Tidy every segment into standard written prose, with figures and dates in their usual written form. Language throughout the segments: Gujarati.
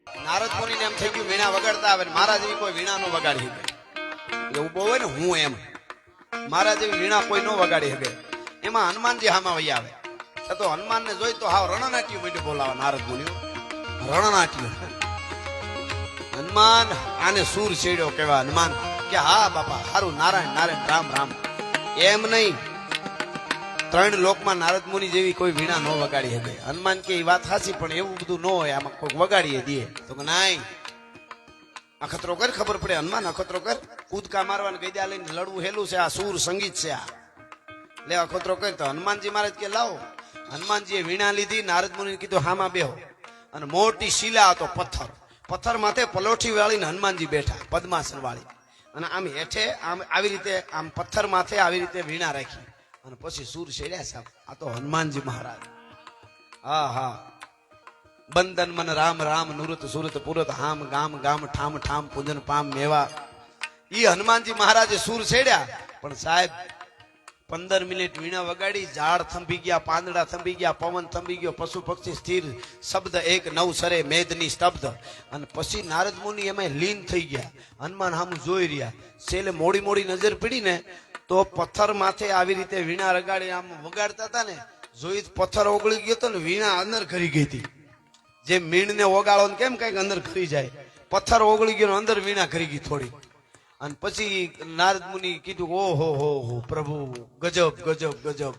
નારદ મુનિ ને એમ થઈ ગયું વીણા વગાડતા આવે મારા જેવી કોઈ વીણા નો વગાડી શકે એવું બહુ હોય ને હું એમ મારા જેવી વીણા કોઈ નો વગાડી શકે એમાં હનુમાનજી હામાં વહી આવે તો હનુમાન ને જોઈ તો હાવ રણનાટ્ય મીઠું બોલાવા નારદ મુનિ રણનાટ્ય હનુમાન આને સૂર છેડ્યો કેવા હનુમાન કે હા બાપા હારું નારાયણ નારાયણ રામ રામ એમ નહીં ત્રણ લોકમાં નારદ મુનિ જેવી કોઈ વીણા ન વગાડી શકે હનુમાન કે એ વાત સાચી પણ એવું બધું ન હોય આમાં કોઈ વગાડીએ દે તો કે નાઈ અખતરો કર ખબર પડે હનુમાન અખતરો કર કૂદકા મારવાનું ગઈદા લઈને લડવું હેલું છે આ સૂર સંગીત છે આ લે અખતરો કર તો હનુમાનજી મહારાજ કે લાવો હનુમાનજીએ વીણા લીધી નારદ મુનિને કીધું હામાં બેહો અને મોટી શિલા હતો પથ્થર માથે પલોઠી વાળીને હનુમાનજી બેઠા પદ્માસન વાળી અને આમ હેઠે આમ આવી રીતે આમ પથ્થર માથે આવી રીતે વીણા રાખી અને પછી સૂર છેડ્યા સાહેબ આ તો હનુમાનજી મહારાજ હા હા બંધન મન રામ રામ નુરત સુરત પુરત હામ ગામ ગામ ઠામ ઠામ પૂજન પામ મેવા ઈ હનુમાનજી મહારાજે સૂર છેડ્યા પણ સાહેબ 15 મિનિટ વીણા વગાડી ઝાડ થંભી ગયા પાંદડા થંભી ગયા પવન થંભી ગયો પશુ પક્ષી સ્થિર શબ્દ એક નવ સરે મેદની સ્તબ્ધ અને પછી નારદ મુનિ એમાં લીન થઈ ગયા હનુમાન હામું જોઈ રહ્યા છેલ્લે મોડી મોડી નજર પડી ને તો પથ્થર માથે આવી રીતે વીણા રગાડી આમ વગાડતા હતા ને જોઈ પથ્થર ઓગળી ગયો તો ને વીણા અંદર ખરી ગઈ હતી જે મીણ ને ઓગાળો ને કેમ કઈક અંદર ખરી જાય પથ્થર ઓગળી ગયો અંદર વીણા ખરી ગઈ થોડી અને પછી નારદ મુનિ કીધું ઓહો હો પ્રભુ ગજબ ગજબ ગજબ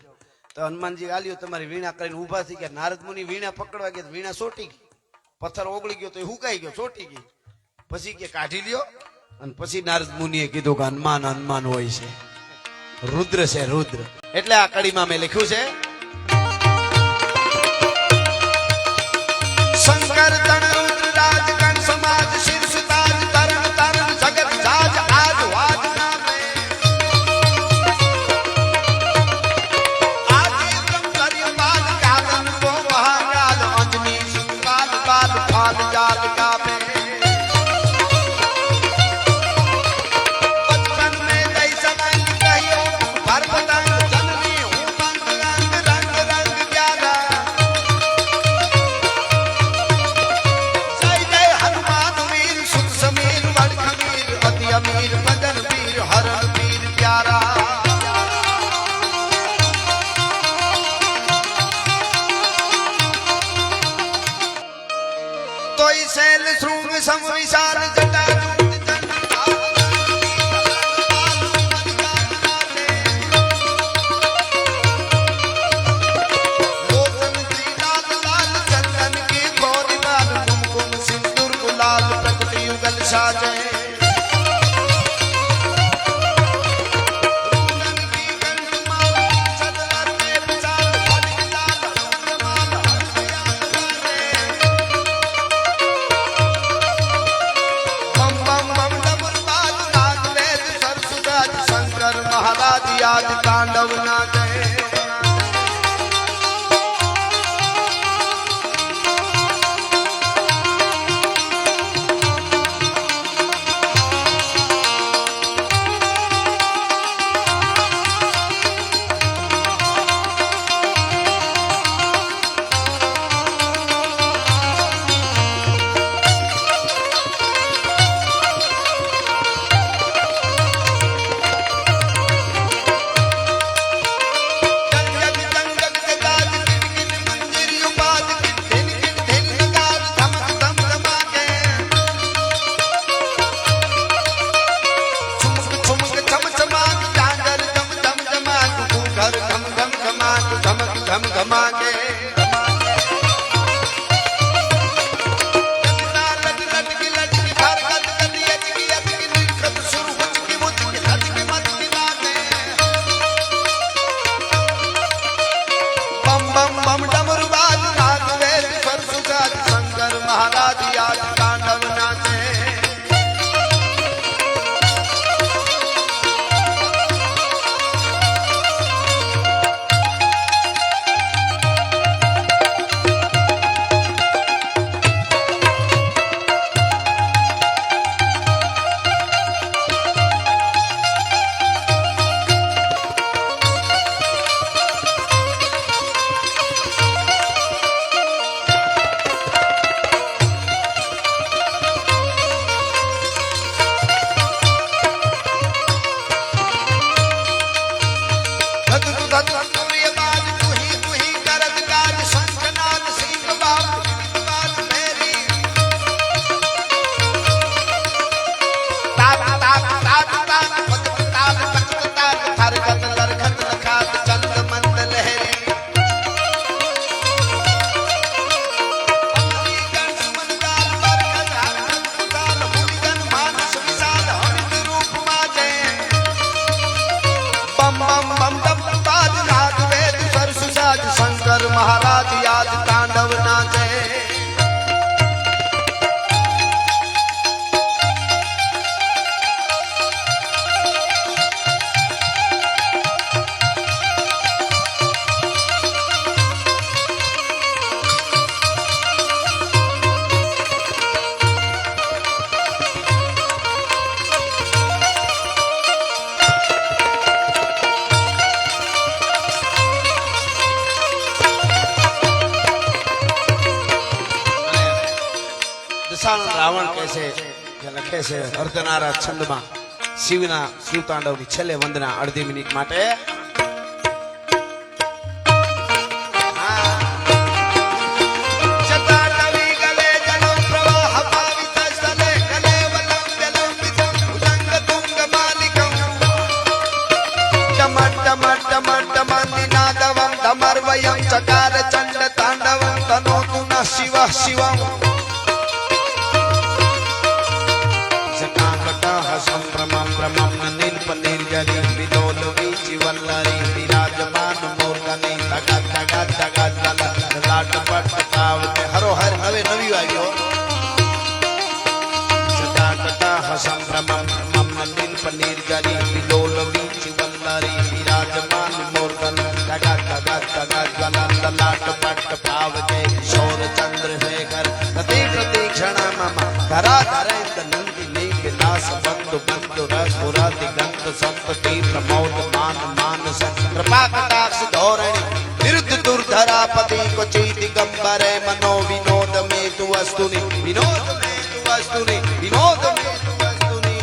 તો હનુમાનજી આલ્યો તમારી વીણા કરીને ઉભા થઈ ગયા નારદ મુનિ વીણા પકડવા ગયા વીણા સોટી ગઈ પથ્થર ઓગળી ગયો તો એ હુકાઈ ગયો સોટી ગઈ પછી કે કાઢી લ્યો અને પછી નારદ મુનિએ કીધું કે હનુમાન હનુમાન હોય છે રુદ્ર છે રુદ્ર એટલે આ કડીમાં મેં લખ્યું છે શંકર તણ રુદ્ર રાજ કણ સમાજ શીર્ષ તાજ તરણ તરણ જગત જાજ આજ વાજ નામે આદિ બ્રહ્મ કર્ય બાલ કાદન કો મહાકાલ અંજની સુકાલ બાલ ફાલ જાલ કાપે તાંડવ ના મહારાજ યાદ તાંડવ નાચે. દશાનંદ રાવણ કહે છે કે લખે છે અર્ધનારા છંદમાં શિવના શિવતાંડવની છેલ્લે વંદના અડધી મિનિટ માટે. ચકાર ચંડ તાંડવ તનોતુ ન શિવ શિવમ સંભ્રમમ ભ્રમમ નીલપ નિર્જરી વિનોદ વીચી વલ્લરી વિરાજમાન મૂર્ધની તગા તગા તગા તગા લાટ પટ તાવતે હરો હર હવે નવી આવ્યો. સદા કટા સંભ્રમમ ભ્રમમ નીલપ નિર્જરી વિનોદ વીચી વલ્લરી વિરાજમાન મૂર્ધની તગા તગા તગા તગા લાટ પટ તાવતે શૌર ચંદ્ર શેખર પ્રતિ પ્રતિક્ષણા મમ ધરા ધરેન્દ્ર નંદિની વિલાસ બંધુ બંધુ રસ પુરાતિ ગંધ સંતતિ પ્રમોદ માન માનસ કૃપા કટાક્ષ ધોરણી વિરુદ્ધ દુર્ધરાપતિ ક્વચિ દિગંબરે મનો વિનોદ મે તુ વસ્તુની વિનોદ મે તુ વસ્તુની વિનોદ મે તુ વસ્તુની.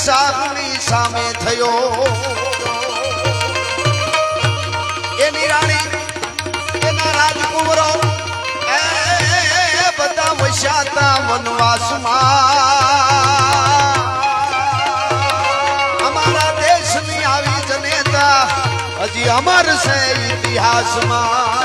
સાહની સામે થયો એની રાણી એના રાજકુંવરો એ બધા વસ્યાતા વનવાસમાં. અમારા દેશની આવી જનેતા હજી અમર છે ઇતિહાસમાં.